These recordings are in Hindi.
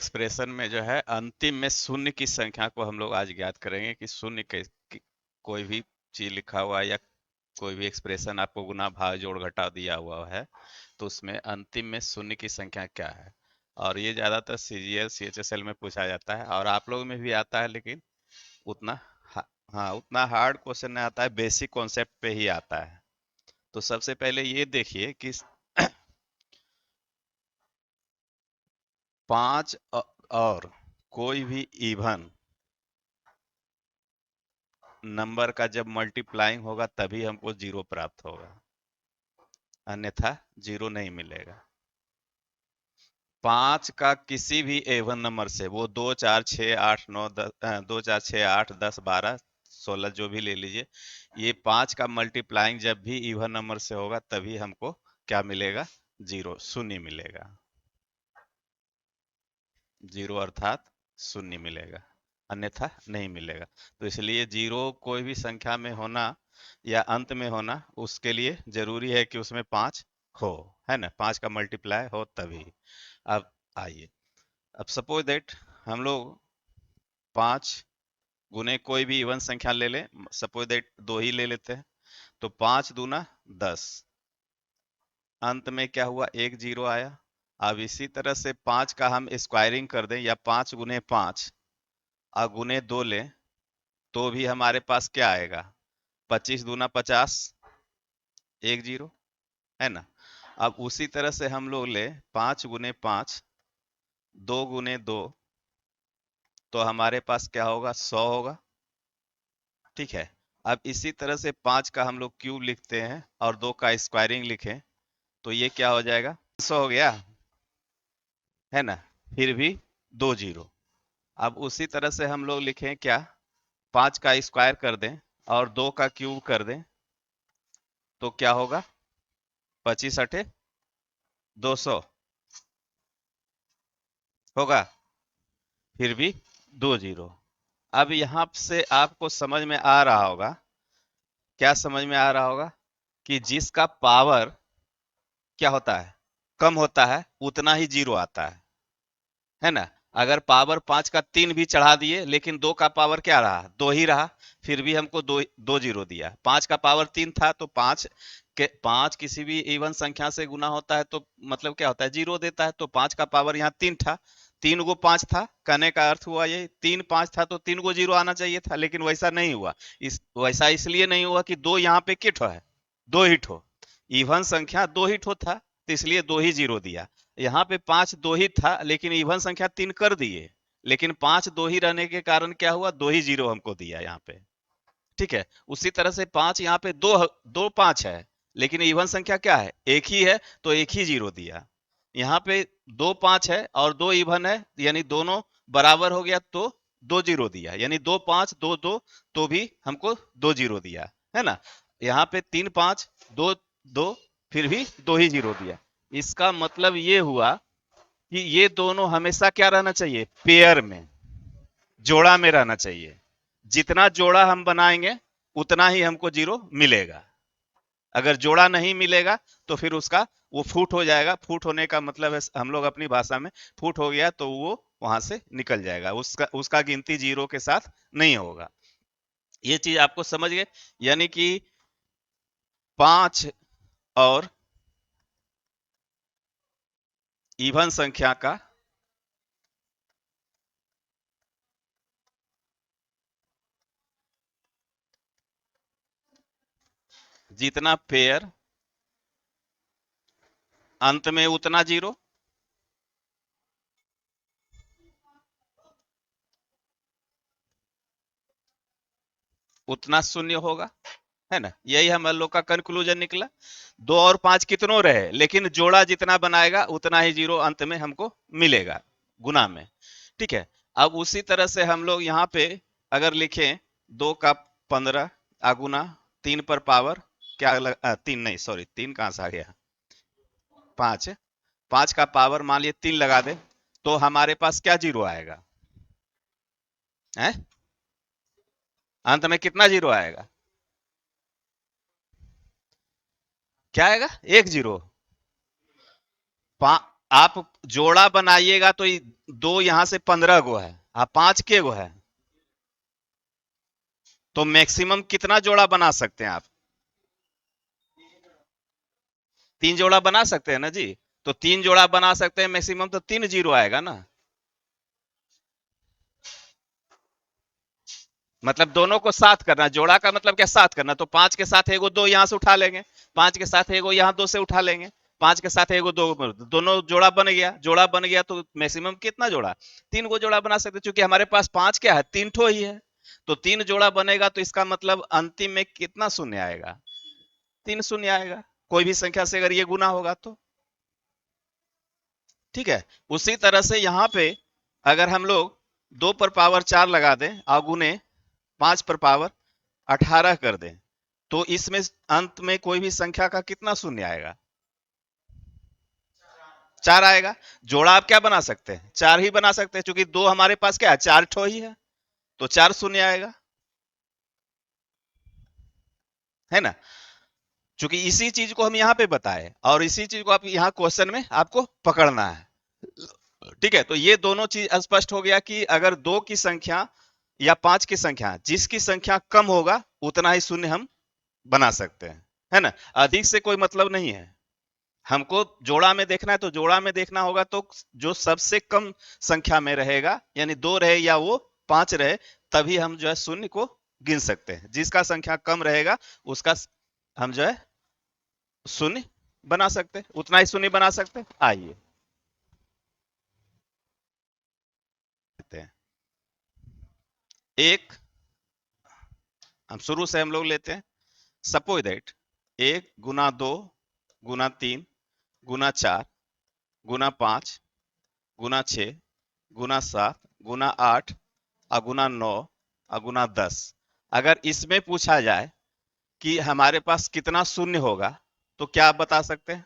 एक्सप्रेशन में जो है अंतिम में शून्य की संख्या को हम लोग आज ज्ञात करेंगे कि शून्य कोई भी चीज लिखा हुआ है या कोई भी एक्सप्रेशन आपको गुना भाग जोड़ घटा दिया हुआ है तो उसमें अंतिम में शून्य की संख्या क्या है। और ये ज्यादातर सीजीएल सीएचएसएल में पूछा जाता है और आप लोग में भी आता है, लेकिन उतना हाँ उतना हार्ड क्वेश्चन नहीं आता है, बेसिक कॉन्सेप्ट पे ही आता है। तो सबसे पहले ये देखिए कि पांच और कोई भी इवन नंबर का जब मल्टीप्लाइंग होगा तभी हमको जीरो प्राप्त होगा, अन्यथा जीरो नहीं मिलेगा। पांच का किसी भी एवन नंबर से, वो 2 4 6 8 9 10 2 4 6 8 10 12 16 जो भी ले लीजिए, ये पांच का मल्टीप्लाइंग जब भी इवन नंबर से होगा तभी हमको क्या मिलेगा, जीरो, शून्य मिलेगा। जीरो अर्थात शून्य मिलेगा, अन्यथा नहीं मिलेगा। तो इसलिए जीरो कोई भी संख्या में होना या अंत में होना, उसके लिए जरूरी है कि उसमें पांच हो, है ना, पांच का मल्टीप्लाई हो तभी। अब आइए, अब सपोज दैट हम लोग पांच गुने कोई भी इवन संख्या ले लें, सपोज दैट दो ही ले लेते हैं, तो पांच दूना 10, अंत में क्या हुआ, एक जीरो आया। अब इसी तरह से पांच का हम स्क्वायरिंग कर दें या पांच गुने पांच और गुने दो लें तो भी हमारे पास क्या आएगा, 25 दूना 50, एक जीरो, है ना। अब उसी तरह से हम लोग ले पांच गुने पांच, दो गुने दो, तो हमारे पास क्या होगा, 100 होगा। ठीक है। अब इसी तरह से पांच का हम लोग क्यूब लिखते हैं और दो का स्क्वायरिंग लिखें तो ये क्या हो जाएगा, 100 हो गया, है ना। फिर भी दो जीरो। अब उसी तरह से हम लोग लिखें क्या, पांच का स्क्वायर कर दें और दो का क्यूब कर दें तो क्या होगा, 25 × 8 = 200 होगा, फिर भी दो जीरो। अब यहां से आपको समझ में आ रहा होगा, क्या समझ में आ रहा होगा, कि जिसका पावर क्या होता है, कम होता है, उतना ही जीरो आता है ना। अगर पावर पांच का तीन भी चढ़ा दिए लेकिन दो का पावर क्या रहा, दो ही रहा, फिर भी हमको दो दो जीरो दिया। पांच का पावर तीन था तो पांच किसी भी इवन संख्या से गुना होता है तो मतलब क्या होता है, जीरो देता है। तो पांच का पावर यहाँ तीन था, तीन गो पांच था, कहने का अर्थ हुआ ये तीन पांच था तो तीन गो जीरो आना चाहिए था, लेकिन वैसा नहीं हुआ। वैसा इसलिए नहीं हुआ कि दो यहाँ पे किट है, दो हिट हो, इवन संख्या दो हिट हो था, तो इसलिए दो ही जीरो दिया। यहाँ पे पांच दो ही था लेकिन इवन संख्या तीन कर दिए, लेकिन पांच दो ही रहने के कारण क्या हुआ, दो ही जीरो हमको दिया यहाँ पे। ठीक है। उसी तरह से पांच यहाँ पे दो दो पांच है लेकिन इवन संख्या क्या है, एक ही है, तो एक ही जीरो दिया। यहाँ पे दो पांच है और दो इवन है, यानी दोनों बराबर हो गया तो दो जीरो दिया, यानी दो पांच दो दो, तो भी हमको दो जीरो दिया, है ना। यहाँ पे तीन पांच दो दो, फिर भी दो ही जीरो दिया। इसका मतलब ये हुआ कि ये दोनों हमेशा क्या रहना चाहिए, पेयर में, जोड़ा में रहना चाहिए। जितना जोड़ा हम बनाएंगे उतना ही हमको जीरो मिलेगा। अगर जोड़ा नहीं मिलेगा तो फिर उसका वो फूट हो जाएगा। फूट होने का मतलब है, हम लोग अपनी भाषा में, फूट हो गया तो वो वहां से निकल जाएगा, उसका उसका गिनती जीरो के साथ नहीं होगा। ये चीज आपको समझ गए, यानी कि पांच और इवन संख्या का जितना पेयर, अंत में उतना जीरो, उतना शून्य होगा, है ना। यही हम लोग का कंक्लूजन निकला। दो और पांच कितनों रहे, लेकिन जोड़ा जितना बनाएगा उतना ही जीरो अंत में हमको मिलेगा, गुना में। ठीक है। अब उसी तरह से हम लोग यहाँ पे अगर लिखें, दो का 15 आगुना तीन पर पावर क्या तीन नहीं, सॉरी, तीन कहां से आ गया, पांच, पांच का पावर मान लिया तीन लगा दे तो हमारे पास क्या जीरो आएगा, है, अंत में कितना जीरो आएगा, क्या आएगा, एक जीरो। आप जोड़ा बनाइएगा तो दो यहां से 15 गो है, आप 5 के गो है, तो मैक्सिमम कितना जोड़ा बना सकते हैं आप? 3 जोड़ा बना सकते हैं ना जी। तो 3 जोड़ा बना सकते हैं मैक्सिमम, तो 3 जीरो आएगा ना। मतलब दोनों को साथ करना, जोड़ा का मतलब क्या, साथ करना। तो 5 के साथ एगो 2 यहां से उठा लेंगे, 5 के साथ एगो यहाँ 2 से उठा लेंगे, 5 के साथ एगो 2, दोनों जोड़ा बन गया। जोड़ा बन गया तो मैक्सिमम कितना जोड़ा? 3 गो जोड़ा बना सकते, क्योंकि हमारे पास 5 क्या है, 3 ठो ही है। तो 3 जोड़ा बनेगा, तो इसका मतलब अंतिम में कितना शून्य आएगा? 3 शून्य आएगा, कोई भी संख्या से अगर ये गुना होगा तो। ठीक है। उसी तरह से यहाँ पे अगर हम लोग 2 पर पावर 4 लगा दें और गुने 5 पर पावर 18 कर दें, तो इसमें अंत में कोई भी संख्या का कितना शून्य आएगा? 4 आएगा। जोड़ा आप क्या बना सकते हैं? 4 ही बना सकते हैं, क्योंकि 2 हमारे पास क्या है, 4 ठो ही है, तो 4 शून्य आएगा, है ना। क्योंकि इसी चीज को हम यहाँ पे बताए, और इसी चीज को आप यहाँ क्वेश्चन में आपको पकड़ना है। ठीक है, तो ये दोनों चीज स्पष्ट हो गया कि अगर 2 की संख्या या 5 की संख्या, जिसकी संख्या कम होगा उतना ही शून्य हम बना सकते हैं, है ना। अधिक से कोई मतलब नहीं है। हमको जोड़ा में देखना है, तो जोड़ा में देखना होगा तो जो सबसे कम संख्या में रहेगा, यानी 2 रहे या वो 5 रहे, तभी हम जो है शून्य को गिन सकते हैं। जिसका संख्या कम रहेगा उसका हम जो है शून्य बना सकते हैं, उतना ही शून्य बना सकते हैं। आइए देखते हैं। एक, हम शुरू से हम लोग लेते हैं। सपोज दैट 1 गुना 2 गुना 3 गुना 4 गुना 6 गुना 7 गुना 8 और गुना 9 और गुना 10, अगर इसमें पूछा जाए कि हमारे पास कितना शून्य होगा, तो क्या आप बता सकते हैं?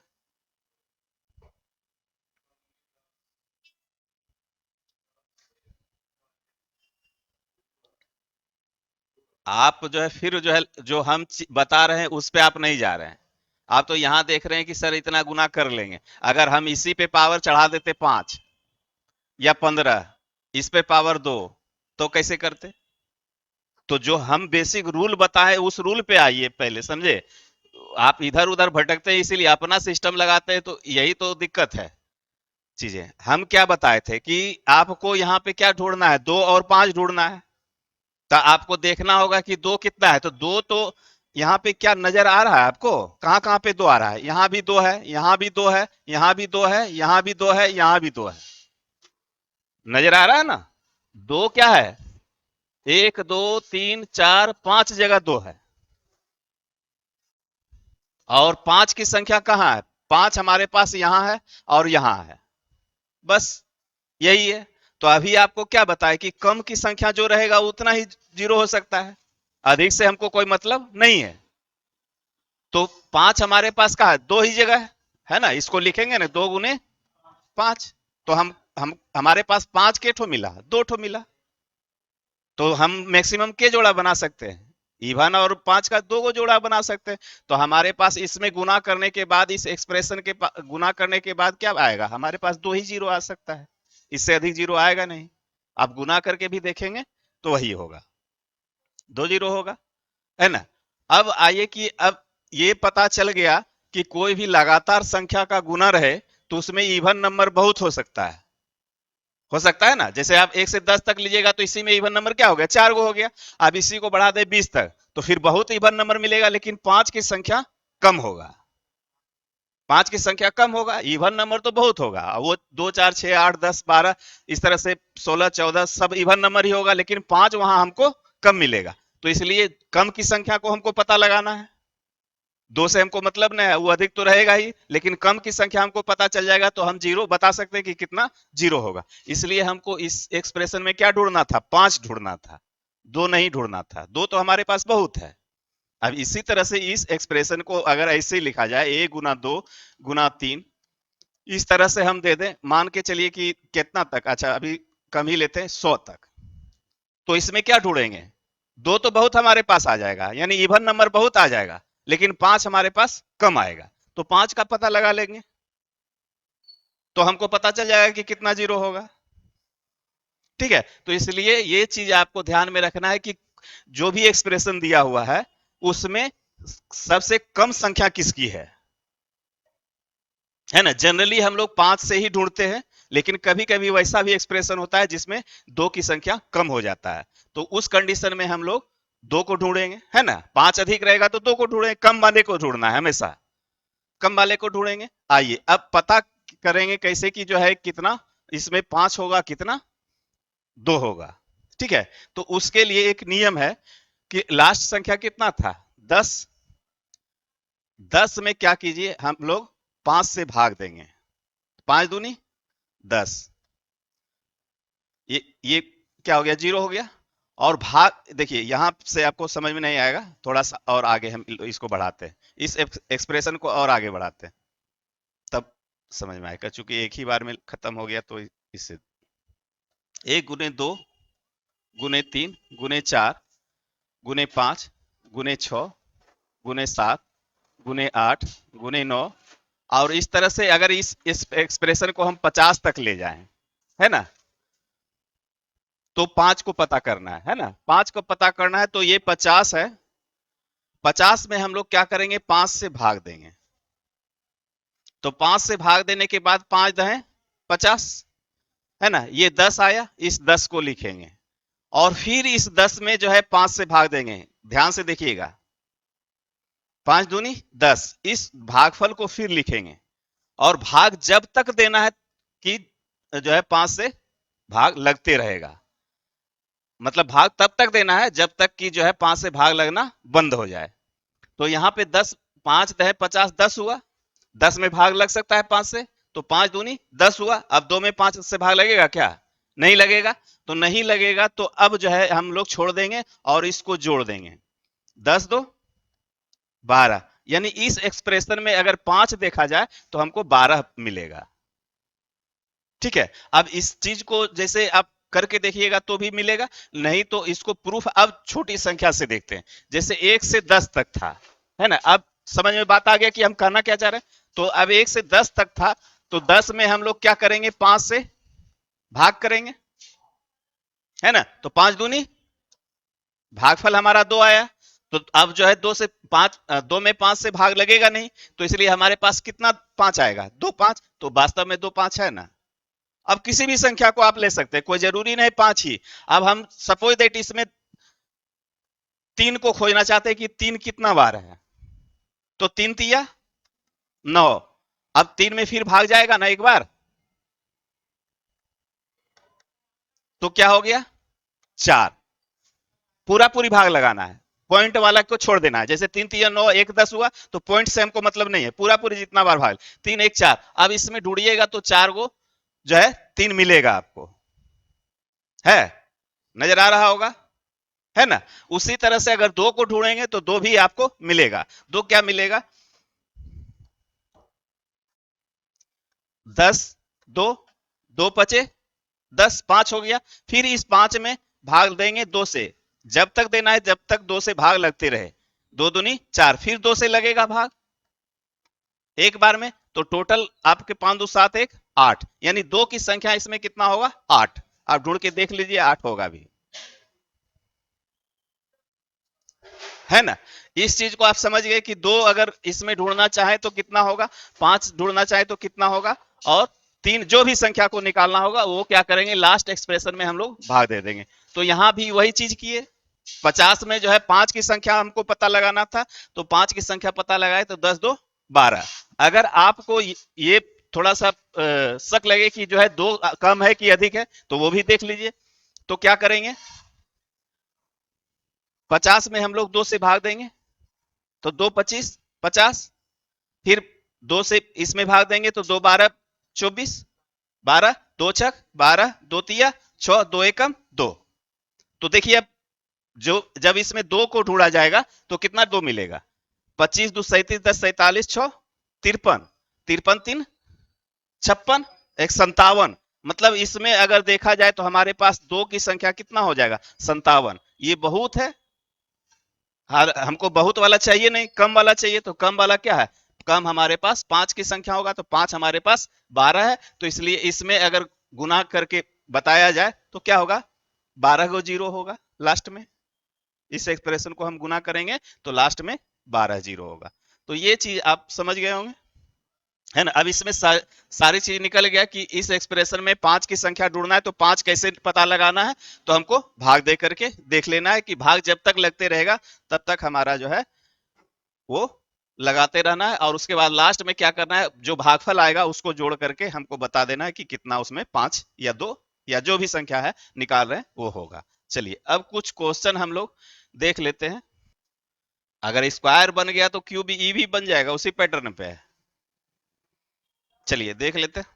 आप जो है फिर जो है, जो हम बता रहे हैं उस पे आप नहीं जा रहे हैं। आप तो यहां देख रहे हैं कि सर इतना गुना कर लेंगे। अगर हम इसी पे पावर चढ़ा देते 5 या 15, इस पे पावर 2, तो कैसे करते? तो जो हम बेसिक रूल बताए उस रूल पे आइए पहले, समझे। आप इधर उधर भटकते हैं, इसीलिए अपना सिस्टम लगाते हैं, तो यही तो दिक्कत है। चीजें हम क्या बताए थे कि आपको यहाँ पे क्या ढूंढना है, 2 और 5 ढूंढना है। तो आपको देखना होगा कि 2 कितना है, तो 2 तो यहाँ पे क्या नजर आ रहा है आपको, कहाँ कहाँ पे 2 आ रहा है? यहाँ भी 2 है, यहाँ भी 2 है, यहाँ भी 2 है, यहाँ भी 2 है, यहाँ भी 2 है। नजर आ रहा है ना। 2 क्या है, 1 2 3 4 5 जगह 2 है। और 5 की संख्या कहाँ है? 5 हमारे पास यहाँ है और यहाँ है, बस यही है। तो अभी आपको क्या बताए कि कम की संख्या जो रहेगा उतना ही जीरो हो सकता है, अधिक से हमको कोई मतलब नहीं है। तो 5 हमारे पास कहा है, 2 ही जगह है ना। इसको लिखेंगे ना, 2 गुने 5। तो हम हमारे पास 5 के ठो मिला, 2 ठो मिला, तो हम मैक्सिमम के जोड़ा बना सकते हैं? इवन और 5 का 2 गो जोड़ा बना सकते हैं। तो हमारे पास इसमें गुना करने के बाद, इस एक्सप्रेशन के गुना करने के बाद क्या आएगा? हमारे पास 2 ही जीरो आ सकता है, इससे अधिक जीरो आएगा नहीं। आप गुना करके भी देखेंगे तो वही होगा, 2 जीरो होगा, है ना। अब आइए कि अब ये पता चल गया कि कोई भी लगातार संख्या का गुना रहे तो उसमें इवन नंबर बहुत हो सकता है ना। जैसे आप 1 से 10 तक लीजिएगा तो इसी में इवन नंबर क्या हो गया, 4 गो हो गया। अब इसी को बढ़ा दे 20 तक, तो फिर बहुत इवन नंबर मिलेगा, लेकिन 5 की संख्या कम होगा। 5 की संख्या कम होगा, इवन नंबर तो बहुत होगा, वो 2 4 6 8 10 12 इस तरह से 16 14 सब इवन नंबर ही होगा, लेकिन 5 वहां हमको कम मिलेगा। तो इसलिए कम की संख्या को हमको पता लगाना है। 2 से हमको मतलब नहीं है, वो अधिक तो रहेगा ही, लेकिन कम की संख्या हमको पता चल जाएगा तो हम जीरो बता सकते हैं कि कितना जीरो होगा। इसलिए हमको इस एक्सप्रेशन में क्या ढूंढना था, 5 ढूंढना था, 2 नहीं ढूंढना था। 2 तो हमारे पास बहुत है। अब इसी तरह से इस एक्सप्रेशन को अगर ऐसे ही लिखा जाए, 1 गुना 2 गुना 3, इस तरह से हम दे दें, मान के चलिए कि कितना तक, अच्छा अभी कम ही लेते हैं, 100 तक। तो इसमें क्या ढूंढेंगे, 2 तो बहुत हमारे पास आ जाएगा, यानी इवन नंबर बहुत आ जाएगा, लेकिन 5 हमारे पास कम आएगा। तो 5 का पता लगा लेंगे, तो हमको पता चल जाएगा कि कितना जीरो होगा। ठीक है, तो इसलिए ये चीज आपको ध्यान में रखना है कि जो भी एक्सप्रेशन दिया हुआ है उसमें सबसे कम संख्या किसकी है ना। जनरली हम लोग 5 से ही ढूंढते हैं, लेकिन कभी कभी वैसा भी एक्सप्रेशन होता है जिसमें 2 की संख्या कम हो जाता है, तो उस कंडीशन में हम लोग 2 को ढूंढेंगे, है ना। 5 अधिक रहेगा तो 2 को ढूंढेंगे, कम वाले को ढूंढना है हमेशा, कम वाले को ढूंढेंगे। आइए अब पता करेंगे कैसे कि जो है कितना इसमें 5 होगा, कितना 2 होगा। ठीक है, तो उसके लिए एक नियम है कि लास्ट संख्या कितना था, 10। 10 में क्या कीजिए, हम लोग 5 से भाग देंगे, 5 दूनी 10, ये क्या हो गया, 0 हो गया। और भाग देखिए, यहां से आपको समझ में नहीं आएगा, थोड़ा सा और आगे हम इसको बढ़ाते हैं, इस एक्सप्रेशन को और आगे बढ़ाते हैं, तब समझ में आएगा, चूंकि एक ही बार में खत्म हो गया तो इससे 1 गुने 2 गुने 3 गुने 4 गुने 5 गुने 6 गुने 7 गुने 8 गुने 9, और इस तरह से अगर इस एक्सप्रेशन को हम 50 तक ले जाएं, है ना, तो 5 को पता करना है ना, 5 को पता करना है, तो ये 50 है, 50 में हम लोग क्या करेंगे, 5 से भाग देंगे, तो 5 से भाग देने के बाद 5 दहें 50, है ना, ये 10 आया, इस 10 को लिखेंगे, और फिर इस 10 में जो है 5 से भाग देंगे, ध्यान से देखिएगा, 5 दूनी 10, इस भागफल को फिर लिखेंगे, और भाग जब तक देना है कि जो है 5 से भाग लगते रहेगा, मतलब भाग तब तक देना है जब तक कि जो है 5 से भाग लगना बंद हो जाए। तो यहाँ पे 10, 5 दहे 50, 10 हुआ, 10 में भाग लग सकता है 5 से, तो 5 दूनी 10 हुआ। अब 2 में 5 से भाग लगेगा क्या, नहीं लगेगा, तो नहीं लगेगा, तो अब जो है हम लोग छोड़ देंगे और इसको जोड़ देंगे, 10 दो 12, यानी इस एक्सप्रेशन में अगर 5 देखा जाए तो हमको 12 मिलेगा। ठीक है, अब इस चीज को जैसे आप करके देखिएगा तो भी मिलेगा, नहीं तो इसको प्रूफ अब छोटी संख्या से देखते हैं, जैसे 1 से 10 तक था, है ना, अब समझ में बात आ गया कि हम कहना क्या चाह रहे हैं। तो अब 1 से 10 तक था, तो 10 में हम लोग क्या करेंगे, 5 से भाग करेंगे, है ना, तो 5 दूनी, भागफल हमारा 2 आया, तो अब जो है 2 से 5, 2 में 5 से भाग लगेगा नहीं, तो इसलिए हमारे पास कितना 5 आएगा, 2 5, तो वास्तव में 2 5 है ना। अब किसी भी संख्या को आप ले सकते हैं, कोई जरूरी नहीं 5 ही। अब हम सपोज दैट इसमें 3 को खोजना चाहते हैं कि 3 कितना बार है, तो 3 तिया 9, अब 3 में फिर भाग जाएगा ना एक बार, तो क्या हो गया 4, पूरा पूरी भाग लगाना है, पॉइंट वाला को छोड़ देना है, जैसे 3 तिया 9, 1 10 हुआ, तो पॉइंट से हमको मतलब नहीं है, पूरा पूरी जितना बार भाग, 3 1 4, अब इसमें ढूंढिएगा तो 4 को जो है 3 मिलेगा आपको, है, नजर आ रहा होगा, है ना। उसी तरह से अगर 2 को ढूंढेंगे तो 2 भी आपको मिलेगा, 2 क्या मिलेगा, 10 2 2 पचे 10, 5 हो गया, फिर इस 5 में भाग देंगे 2 से, जब तक देना है जब तक 2 से भाग लगते रहे, 2 दूनी 4, फिर 2 से लगेगा भाग एक बार में, तो टोटल आपके 5 2 7 1 8, यानी 2 की संख्या इसमें कितना होगा 8, आप ढूंढ के देख लीजिए 8 होगा भी, है ना। इस चीज को आप समझ गए कि 2 अगर इसमें ढूंढना चाहे तो कितना होगा, 5 ढूंढना चाहे तो कितना होगा, और 3 जो भी संख्या को निकालना होगा वो क्या करेंगे, लास्ट एक्सप्रेशन में हम लोग भाग दे देंगे। तो यहां भी वही चीज किए, 50 में जो है 5 की संख्या हमको पता लगाना था, तो 5 की संख्या पता लगाए, तो 10 2 12। अगर आपको ये थोड़ा सा शक लगे कि जो है 2 कम है कि अधिक है, तो वो भी देख लीजिए, तो क्या करेंगे, 50 में हम लोग 2 से भाग देंगे, तो 2 25 50, फिर 2 से इसमें भाग देंगे तो 2 12 24, 12 2 छक 12, 2 तिया 6, 2 एकम 2, तो देखिए अब जो जब इसमें 2 को ढूंढा जाएगा तो कितना 2 मिलेगा, 25 2 37 10 47 6 53, 53 3 56, एक 57, मतलब इसमें अगर देखा जाए तो हमारे पास 2 की संख्या कितना हो जाएगा 57, ये बहुत है, हर हमको बहुत वाला चाहिए नहीं, कम वाला चाहिए, तो कम वाला क्या है, कम हमारे पास 5 की संख्या होगा, तो 5 हमारे पास 12 है, तो इसलिए इसमें अगर गुना करके बताया जाए तो क्या होगा, 12 को जीरो होगा लास्ट में। इस एक्सप्रेशन को हम गुना करेंगे तो लास्ट में 12 जीरो होगा। तो ये चीज आप समझ गए होंगे, है ना। अब इसमें सारी चीज निकल गया कि इस एक्सप्रेशन में 5 की संख्या ढूंढना है, तो 5 कैसे पता लगाना है, तो हमको भाग दे करके देख लेना है कि भाग जब तक लगते रहेगा तब तक हमारा जो है वो लगाते रहना है, और उसके बाद लास्ट में क्या करना है, जो भागफल आएगा उसको जोड़ करके हमको बता देना है कि कितना उसमें 5 या 2 या जो भी संख्या है निकाल रहे हैं वो होगा। चलिए अब कुछ क्वेश्चन हम लोग देख लेते हैं। अगर स्क्वायर बन गया तो क्यूब ई भी बन जाएगा, उसी पैटर्न पे है। चलिए देख लेते हैं।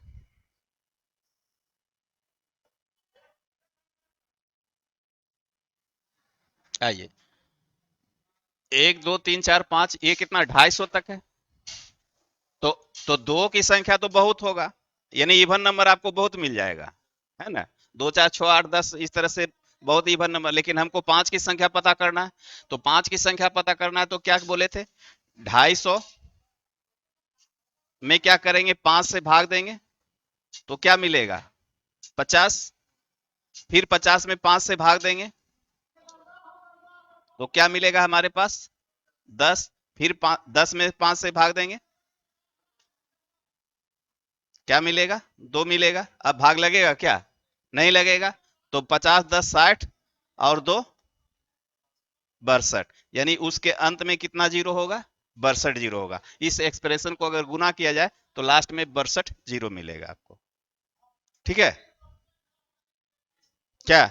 आइए, 1 2 3 4 5, ये कितना 250 तक है। तो तो दो की संख्या तो बहुत होगा, यानी इवन नंबर आपको बहुत मिल जाएगा, है ना। 2 4 6 8 10 इस तरह से बहुत इवन नंबर, लेकिन हमको 5 की संख्या पता करना है। तो 5 की संख्या पता करना है तो क्या बोले थे, 250 में क्या करेंगे, 5 से भाग देंगे तो क्या मिलेगा, 50। फिर 50 में 5 से भाग देंगे तो क्या मिलेगा हमारे पास, 10। फिर 10 में 5 से भाग देंगे, क्या मिलेगा, 2 मिलेगा। अब भाग लगेगा क्या, नहीं लगेगा। तो 50 10 60 और 2 62, यानी उसके अंत में कितना जीरो होगा, 62 जीरो होगा। इस एक्सप्रेशन को अगर गुना किया जाए तो लास्ट में 62 जीरो मिलेगा आपको। ठीक है, क्या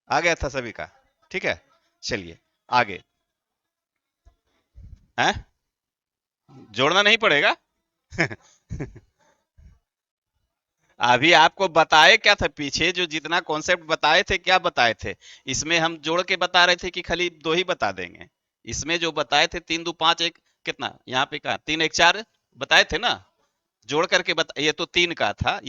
आ गया था सभी का, ठीक है। चलिए आगे, हैं जोड़ना नहीं पड़ेगा। अभी आपको बताए क्या था, पीछे जो जितना कॉन्सेप्ट बताए थे क्या बताए थे, इसमें हम जोड़ के बता रहे थे कि खाली दो ही बता देंगे। इसमें जो बताए थे 3 2 5 एक कितना, यहाँ पे कहा 3 1 4 बताए थे ना, जोड़ करके बता, ये तो 3 का था,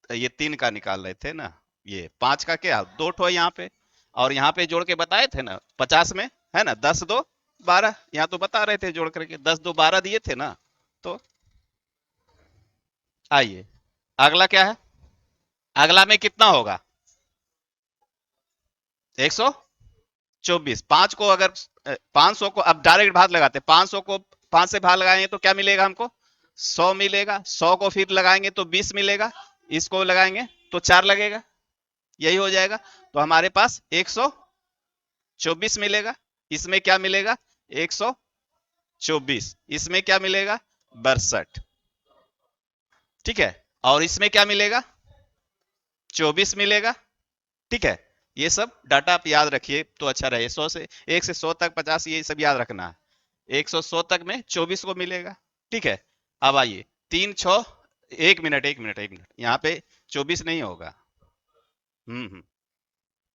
ये 3 का निकाल रहे थे ना, ये 5 का क्या, दो ठो है यहाँ पे, और यहाँ पे जोड़ के बताए थे ना 50 में, है ना, 10 2 12, यहाँ तो बता रहे थे जोड़ करके 10 2 12 दिए थे ना। तो आइए, अगला क्या है, अगला में कितना होगा, 124। 5 को अगर 500 को अब डायरेक्ट भाग लगाते, 500 को 5 से भाग लगाएंगे तो क्या मिलेगा हमको, 100 मिलेगा। 100 को फिर लगाएंगे तो 20 मिलेगा, इसको लगाएंगे तो 4 लगेगा, यही हो जाएगा। तो हमारे पास 124 मिलेगा। इसमें क्या मिलेगा, 124। इसमें क्या मिलेगा, 62। ठीक है, और इसमें क्या मिलेगा, 24 मिलेगा। ठीक है, ये सब डाटा आप याद रखिए तो अच्छा रहे। 100 से 1 से 100 तक 50, ये सब याद रखना है। 100 तक में 24 को मिलेगा। ठीक है, अब आइए 3 6, एक मिनट एक मिनट एक मिनट, यहाँ पे 24 नहीं होगा।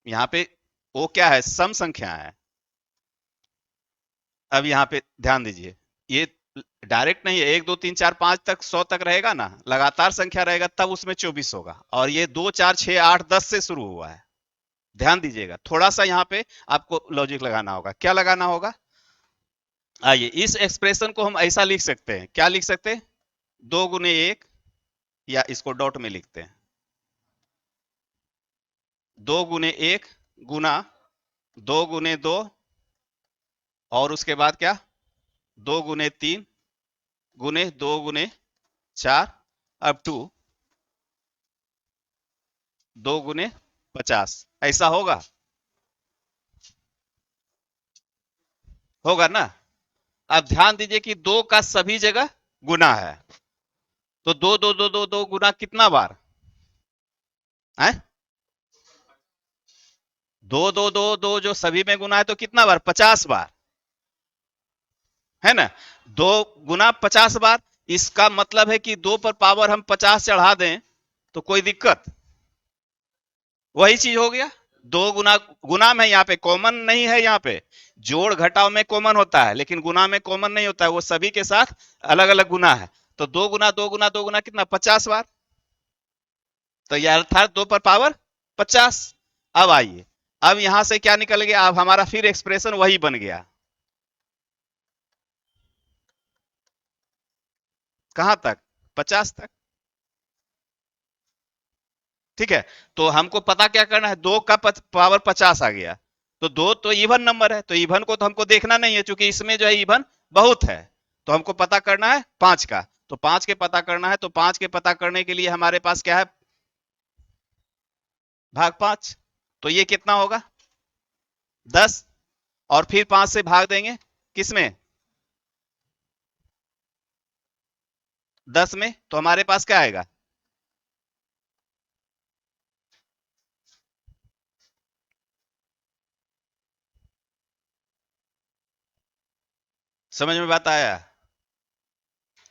यहाँ पे वो क्या है, सम संख्या है। अब यहाँ पे ध्यान दीजिए, ये डायरेक्ट नहीं है, 1 2 3 4 5 तक 100 तक रहेगा ना, लगातार संख्या रहेगा तब उसमें 24 होगा, और ये 2 4 6 8 10 से शुरू हुआ है। ध्यान दीजिएगा, थोड़ा सा यहाँ पे आपको लॉजिक लगाना होगा। क्या लगाना होगा, आइए इस एक्सप्रेशन को हम ऐसा लिख सकते हैं, क्या लिख सकते हैं, 2 गुने 1, या इसको डॉट में लिखते हैं, 2 गुने 1 गुना 2 गुने 2, और उसके बाद क्या, 2 गुने 3 गुने 2 गुने 4 अब टू 2 गुने 50, ऐसा होगा, होगा ना। अब ध्यान दीजिए कि दो का सभी जगह गुना है, तो दो दो दो दो दो गुना कितना बार है, दो दो दो दो जो सभी में गुना है तो कितना बार, 50 बार, है ना। 2 गुना 50 बार, इसका मतलब है कि 2 पर पावर हम 50 चढ़ा दें तो कोई दिक्कत, वही चीज हो गया। 2 गुना, गुना में यहाँ पे कॉमन नहीं है, यहाँ पे जोड़ घटाव में कॉमन होता है लेकिन गुना में कॉमन नहीं होता है, वो सभी के साथ अलग अलग गुना है। तो 2 गुना 2 गुना 2 गुना कितना, 50 बार, तो यह अर्थात 2 पर पावर 50। अब आइए, अब यहां से क्या निकल गया, अब हमारा फिर एक्सप्रेशन वही बन गया, कहां तक, 50 तक। ठीक है, तो हमको पता क्या करना है, दो का पावर 50 आ गया, तो दो तो इवन नंबर है, तो इवन को तो हमको देखना नहीं है, क्योंकि इसमें जो है इवन बहुत है, तो हमको पता करना है 5 का, तो 5 के पता करना है, तो 5 के पता करने के लिए हमारे पास क्या है, भाग 5, तो ये कितना होगा 10, और फिर 5 से भाग देंगे किसमें, 10 में, तो हमारे पास क्या आएगा, समझ में बात आया,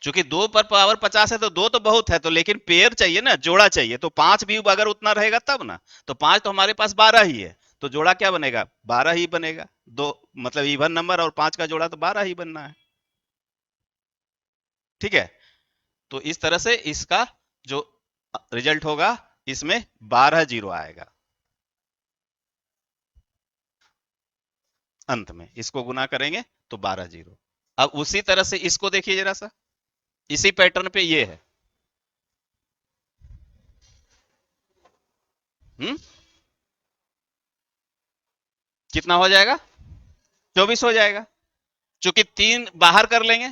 चूंकि दो पर पावर 50 है तो दो तो बहुत है, तो लेकिन पेयर चाहिए ना, जोड़ा चाहिए, तो 5 भी अगर उतना रहेगा तब ना, तो 5 तो हमारे पास 12 ही है, तो जोड़ा क्या बनेगा, 12 ही बनेगा, दो मतलब इवन नंबर और 5 का जोड़ा तो 12 ही बनना है, ठीक है, तो इस तरह से इसका जो रिजल्ट होगा, इसमें 12 जीरो आएगा अंत में, इसको गुना करेंगे तो 12 जीरो। अब उसी तरह से इसको देखिए जरा सा, इसी पैटर्न पे ये है, कितना हो जाएगा, 24 हो जाएगा, चूंकि 3 बाहर कर लेंगे,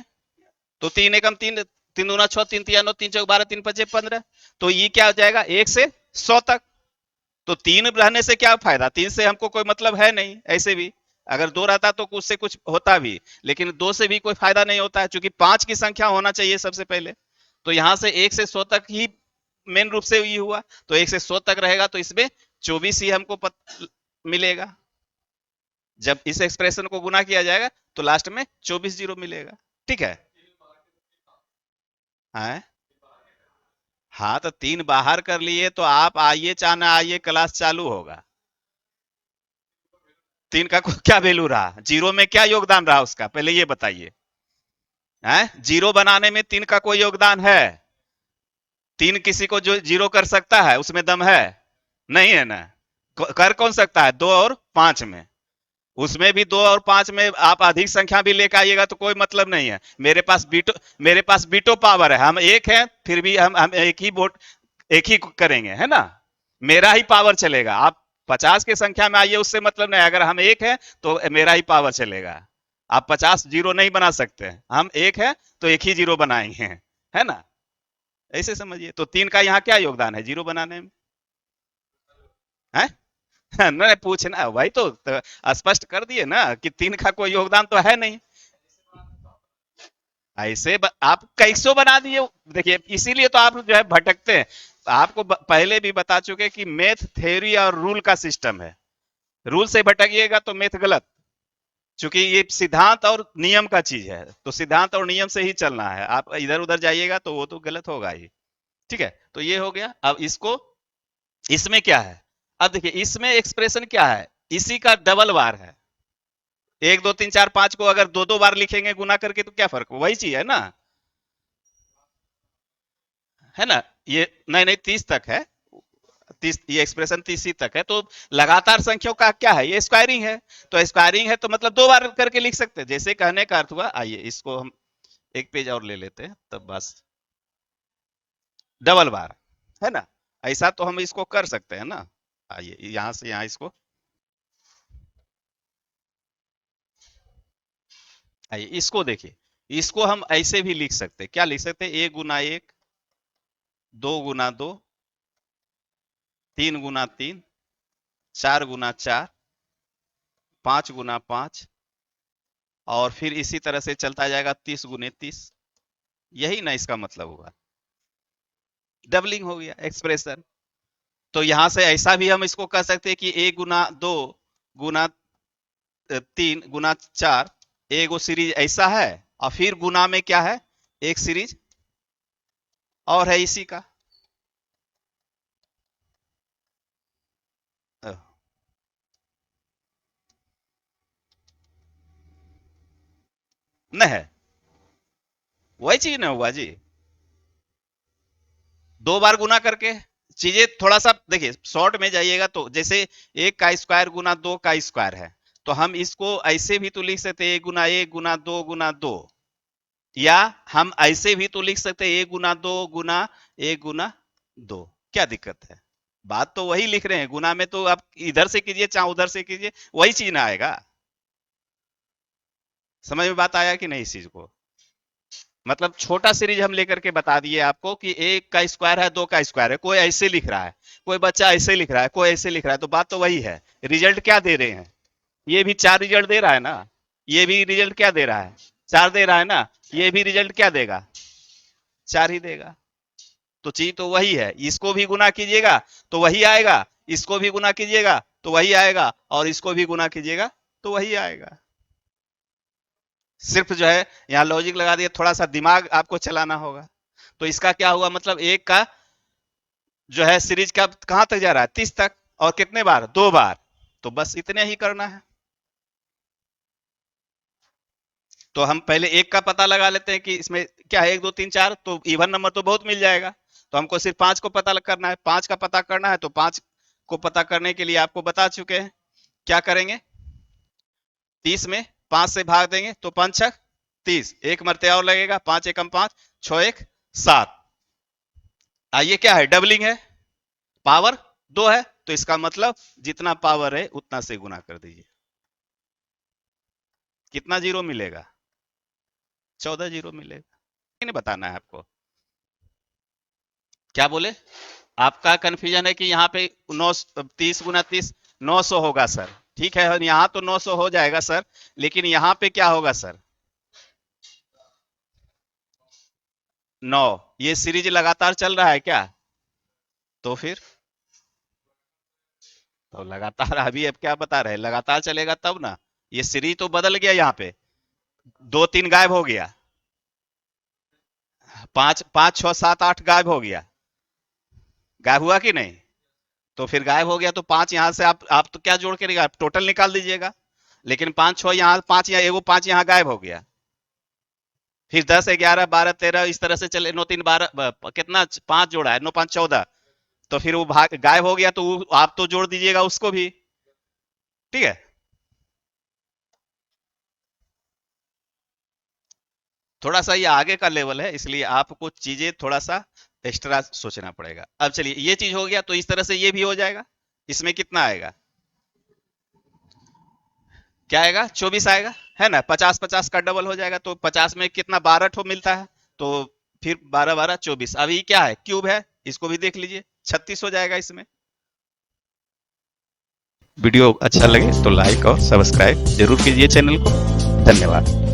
तो 3 एकम 3, 3 दूना 6, 3 तिया 9, 3 चौक 12, 3 पचे 15, तो ये क्या हो जाएगा 1 से 100 तक, तो 3 रहने से क्या फायदा, 3 से हमको कोई मतलब है नहीं, ऐसे भी अगर 2 रहता तो उससे कुछ होता भी, लेकिन 2 से भी कोई फायदा नहीं होता है, क्योंकि 5 की संख्या होना चाहिए सबसे पहले, तो यहां से 1 से 100 तक ही मेन रूप से ये हुआ, तो 1 से 100 तक रहेगा, तो इसमें 24 ही हमको मिलेगा, जब इस एक्सप्रेशन को गुना किया जाएगा तो लास्ट में 24 जीरो मिलेगा, ठीक है, हाँ हाँ, तो 3 बाहर कर लिए, तो आप आइए चाहे आइए, क्लास चालू होगा, 3 का क्या वैल्यू रहा, जीरो में क्या योगदान रहा उसका, पहले ये बताइए, हैं जीरो बनाने में 3 का कोई योगदान है, 3 किसी को जो जीरो कर सकता है उसमें दम है, नहीं है ना, कर कौन सकता है, 2 और 5 में, उसमें भी 2 और 5 में आप अधिक संख्या भी लेकर आइएगा तो कोई मतलब नहीं है, मेरे पास बीटो पावर है, हम एक है, फिर भी हम एक ही वोट, एक ही करेंगे, है ना, मेरा ही पावर चलेगा, आप 50 की संख्या में आइए उससे मतलब नहीं, अगर हम एक है तो मेरा ही पावर चलेगा, आप 50 जीरो नहीं बना सकते, हम एक है तो एक ही जीरो बनाएंगे, है ना, ऐसे समझिए, तो 3 का यहाँ क्या योगदान है जीरो बनाने में, है नहीं पूछना भाई, तो स्पष्ट कर दिए ना कि 3 का कोई योगदान तो है नहीं, आप कैसो बना दिए, देखिए इसीलिए तो आप जो है भटकते हैं, आपको पहले भी बता चुके कि मैथ थ्योरी और रूल का सिस्टम है, रूल से भटकिएगा तो मैथ गलत, क्योंकि ये सिद्धांत और नियम का चीज है, तो सिद्धांत और नियम से ही चलना है, आप इधर उधर जाइएगा तो वो तो गलत होगा ही, ठीक है, तो ये हो गया, अब इसको, इसमें क्या है, अब देखिए इसमें एक्सप्रेशन क्या है, इसी का डबल बार है, 1 2 3 4 5 को अगर दो दो बार लिखेंगे गुना करके तो क्या फर्क, वही चीज है ना, है ना, ये नहीं नहीं 30 तक है, 30, ये एक्सप्रेशन 30 ही तक है, तो लगातार संख्याओं का क्या है, ये स्क्वायरिंग है, तो स्क्वायरिंग है तो मतलब दो बार करके लिख सकते हैं, जैसे कहने का अर्थ हुआ, आइए इसको हम एक पेज और ले लेते हैं, तब बस डबल बार, है ना, ऐसा तो हम इसको कर सकते हैं ना, आइए यहां से यहां इसको, आइए इसको देखिए, इसको हम ऐसे भी लिख सकते हैं, क्या लिख सकते हैं, 1 गुना 1, 2 गुना 2, 3 गुना 3, 4 गुना 4, 5 गुना 5, और फिर इसी तरह से चलता जाएगा 30 गुने 30, यही ना इसका मतलब हुआ, डबलिंग हो गया एक्सप्रेशन, तो यहां से ऐसा भी हम इसको कह सकते हैं कि 1 गुना 2 गुना 3 गुना 4, एगो सीरीज ऐसा है, और फिर गुना में क्या है, एक सीरीज और है इसी का, न है, वही चीज ना हुआ जी, दो बार गुना करके, चीजें थोड़ा सा देखिए शॉर्ट में जाइएगा, तो जैसे 1 का स्क्वायर गुना 2 का स्क्वायर है, तो हम इसको ऐसे भी तो लिख सकते हैं, 1 गुना 1 गुना 2 गुना 2, या हम ऐसे भी तो लिख सकते हैं, 1 गुना 2 गुना 1 गुना 2, क्या दिक्कत है, बात तो वही लिख रहे हैं, गुना में तो आप इधर से कीजिए चाहे उधर से कीजिए वही चीज ना आएगा। समझ में बात आया कि नहीं इस चीज को? मतलब छोटा सीरीज हम लेकर के बता दिए आपको कि एक का स्क्वायर है, दो का स्क्वायर है, कोई ऐसे लिख रहा है, कोई बच्चा ऐसे लिख रहा है, कोई ऐसे लिख रहा है, तो बात तो वही है। रिजल्ट क्या दे रहे हैं? ये भी चार रिजल्ट दे रहा है ना, ये भी रिजल्ट क्या दे रहा है? चार दे रहा है ना, ये भी रिजल्ट क्या देगा? चार ही देगा। तो चीज तो वही है, इसको भी गुना कीजिएगा तो वही आएगा, इसको भी गुना कीजिएगा तो वही आएगा, और इसको भी गुना कीजिएगा तो वही आएगा। सिर्फ जो है यहाँ लॉजिक लगा दिया, थोड़ा सा दिमाग आपको चलाना होगा। तो इसका क्या हुआ, मतलब एक का जो है सीरीज का कहां तक जा रहा है? 30 तक। और कितने बार? दो बार। तो बस इतने ही करना है। तो हम पहले एक का पता लगा लेते हैं कि इसमें क्या है, एक दो तीन चार, तो इवन नंबर तो बहुत मिल जाएगा। तो हमको सिर्फ पांच को पता करना है, पांच का पता करना है, तो पांच को पता करने के लिए आपको बता चुके हैं। क्या करेंगे? 30 में पांच से भाग देंगे तो पांच छक 30, एक मरते और लगेगा, पांच एकम पांच, छो एक सात। ये क्या है? डबलिंग है, पावर दो है, तो इसका मतलब जितना पावर है उतना से गुना कर दीजिए। कितना जीरो मिलेगा? 14 जीरो मिलेगा। नहीं बताना है आपको। क्या बोले? आपका कंफ्यूजन है कि यहाँ पे 30 गुना 30 900 होगा सर। ठीक है, यहाँ तो 900 हो जाएगा सर, लेकिन यहाँ पे क्या होगा सर? 9। ये सीरीज लगातार चल रहा है क्या? तो फिर तो लगातार अभी अब क्या बता रहे हैं, लगातार चलेगा तब ना। ये सीरीज तो बदल गया, यहाँ पे दो तीन गायब हो गया, पांच पांच छह सात आठ गायब हो गया। गायब हुआ कि नहीं? तो फिर गायब हो गया तो पांच यहां से आप तो क्या जोड़ के आप टोटल निकाल दीजिएगा। लेकिन पांच छह यहाँ, पांच यहाँ, एगो पांच यहाँ गायब हो गया। फिर 10 11 12 13 इस तरह से चले, नौ तीन 12, कितना पांच जोड़ा है, नौ पांच 14। तो फिर वो भाग गायब हो गया, तो आप तो जोड़ दीजिएगा उसको भी। ठीक है। थोड़ा सा ये आगे का लेवल है, इसलिए आपको चीजें थोड़ा सा एक्स्ट्रा सोचना पड़ेगा। अब चलिए ये चीज हो गया, तो इस तरह से ये भी हो जाएगा। इसमें कितना आएगा? क्या आएगा? 24 आएगा, है ना? 50 50 का डबल हो जाएगा, तो 50 में कितना? 12 ठो मिलता है। तो फिर 12 12 24। अभी क्या है? क्यूब है, इसको भी देख लीजिए, 36 हो जाएगा इसमें। वीडियो अच्छा लगे तो लाइक और सब्सक्राइब जरूर कीजिए चैनल को। धन्यवाद।